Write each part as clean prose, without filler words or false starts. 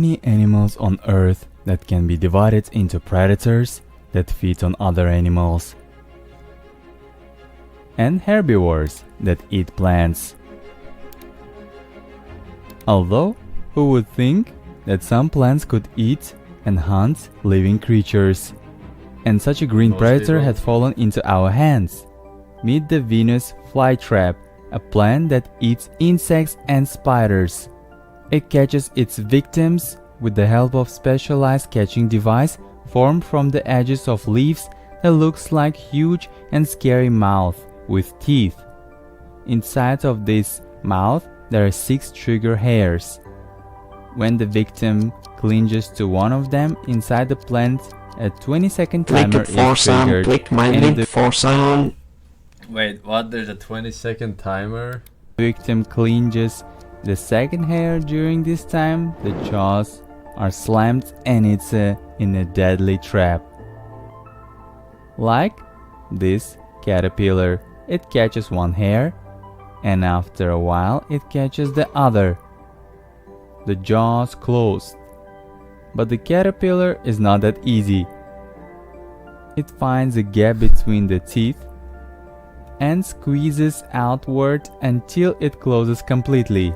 Many animals on Earth that can be divided into predators that feed on other animals and herbivores that eat plants. Although, who would think that some plants could eat and hunt living creatures? And such a green predator had fallen into our hands. Meet the Venus flytrap, a plant that eats insects and spiders. It catches its victims with the help of specialized catching device formed from the edges of leaves that looks like huge and scary mouth with teeth. Inside of this mouth there are 6 trigger hairs. When the victim clinges to one of them inside the plant, a 20-second timer is triggered. Click my link Forsen. Wait, what? There's a 20-second timer? Victim clinges the second hair. During this time, the jaws are slammed and it's in a deadly trap. Like this caterpillar, it catches one hair and after a while it catches the other. The jaws closed. But the caterpillar is not that easy. It finds a gap between the teeth and squeezes outward until it closes completely.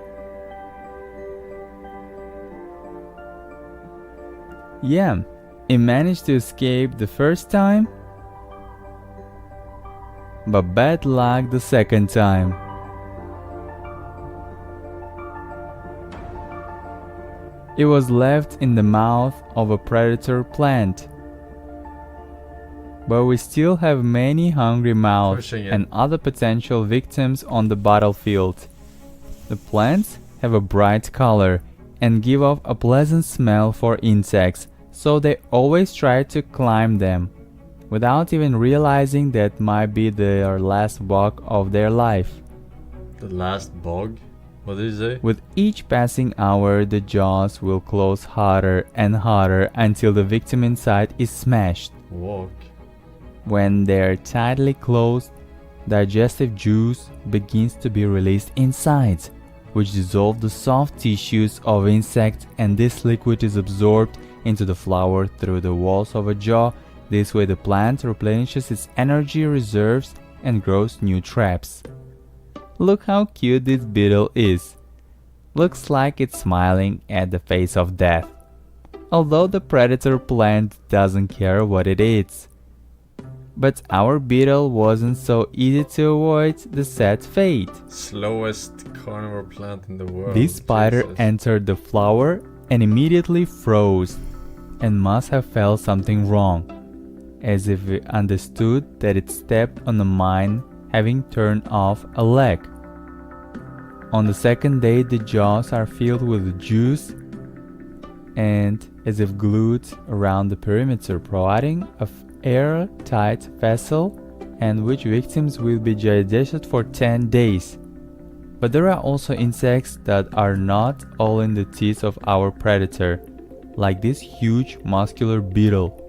Yeah, it managed to escape the first time, but bad luck the second time. It was left in the mouth of a predator plant. But we still have many hungry mouths and other potential victims on the battlefield. The plants have a bright color and give off a pleasant smell for insects, so they always try to climb them, without even realizing that might be their last walk of their life. The last bug? What did you say? With each passing hour, the jaws will close harder and harder until the victim inside is smashed. Walk. When they're tightly closed, digestive juice begins to be released inside, which dissolves the soft tissues of insects, and this liquid is absorbed into the flour through the walls of a jaw. This way the plant replenishes its energy reserves and grows new traps. Look how cute this beetle is. Looks like it's smiling at the face of death. Although the predator plant doesn't care what it eats. But our beetle wasn't so easy to avoid the sad fate. Slowest carnivore plant in the world. This spider entered the flower and immediately froze, and must have felt something wrong, as if it understood that it stepped on a mine, having turned off a leg. On the second day, the jaws are filled with juice and as if glued around the perimeter, providing an airtight vessel and which victims will be digested for 10 days. But there are also insects that are not all in the teeth of our predator, like this huge muscular beetle.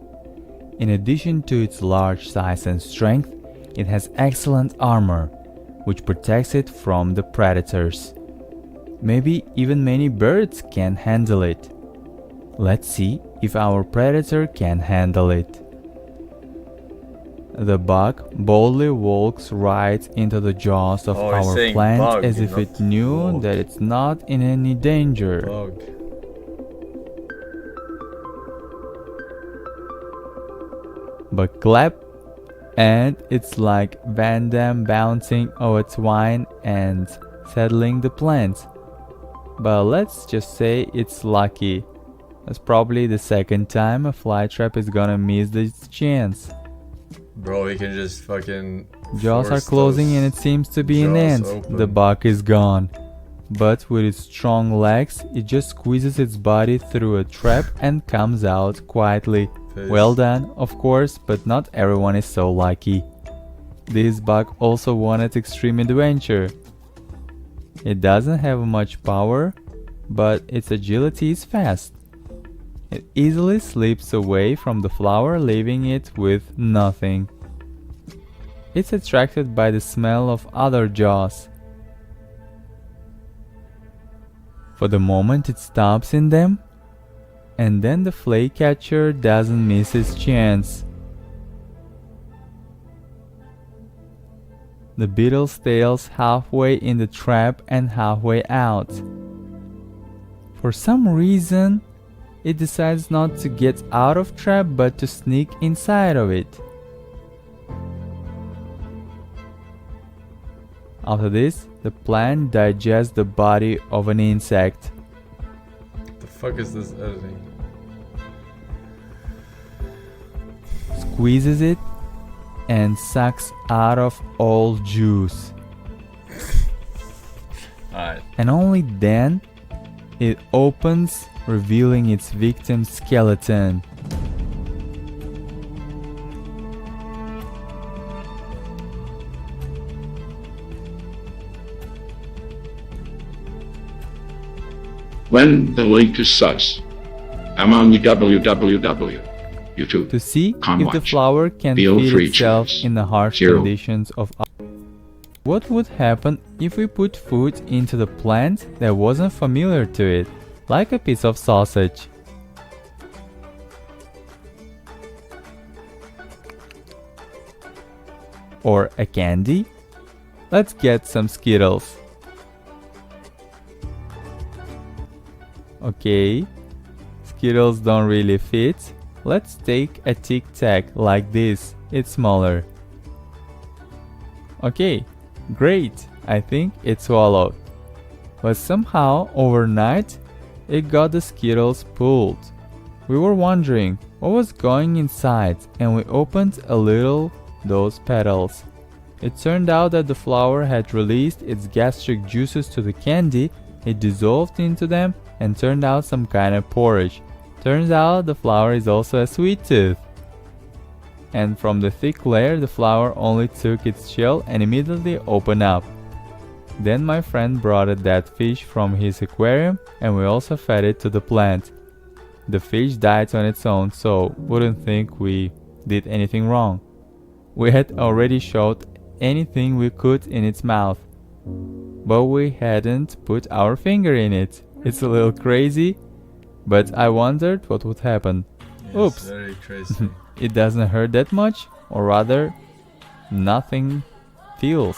In addition to its large size and strength, it has excellent armor, which protects it from the predators. Maybe even many birds can handle it. Let's see if our predator can handle it. The bug boldly walks right into the jaws of our plant bug, as if it knew bug. That it's not in any danger. Bug. But clap, and it's like Van Damme bouncing over twine and settling the plant. But let's just say it's lucky. That's probably the second time a flytrap is gonna miss this chance. Bro, he can just fucking... Jaws are closing and it seems to be an end. Open. The bug is gone. But with its strong legs, it just squeezes its body through a trap and comes out quietly. Peace. Well done, of course, but not everyone is so lucky. This bug also wanted extreme adventure. It doesn't have much power, but its agility is fast. It easily slips away from the flower, leaving it with nothing. It's attracted by the smell of other jaws. For the moment it stops in them, And then the flake catcher doesn't miss his chance. The beetle stays halfway in the trap and halfway out. For some reason, it decides not to get out of trap but to sneak inside of it. After this, the plant digests the body of an insect. What the fuck is this editing? Squeezes it and sucks out of all juice. Alright. And only then it opens, revealing its victim's skeleton. When the link is sus, I'm on the www. YouTube. To see Come if the watch. flower can Feel feed free itself choice. in the harsh 0. conditions of. What would happen if we put food into the plant that wasn't familiar to it, like a piece of sausage? Or a candy? Let's get some Skittles. Okay, Skittles don't really fit. Let's take a Tic Tac like this, it's smaller. Okay, great, I think it swallowed. But somehow, overnight, it got the Skittles pulled. We were wondering what was going inside and we opened a little those petals. It turned out that the flower had released its gastric juices to the candy, it dissolved into them and turned out some kind of porridge. Turns out the flower is also a sweet tooth. And from the thick layer, the flower only took its shell and immediately opened up. Then my friend brought a dead fish from his aquarium and we also fed it to the plant. The fish died on its own, so wouldn't think we did anything wrong. We had already shoved anything we could in its mouth, but we hadn't put our finger in it. It's a little crazy, but I wondered what would happen. Yes, Oops. very crazy. It doesn't hurt that much, or rather, nothing feels.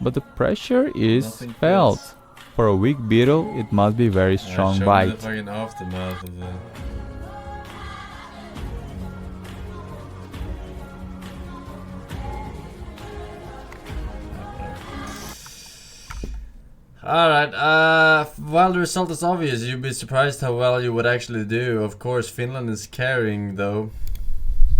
But the pressure is Nothing felt. feels. For a weak beetle, it must be very Yeah, strong show me bite. the fucking aftermath of that. Alright, while the result is obvious, you'd be surprised how well you would actually do. Of course, Finland is carrying though.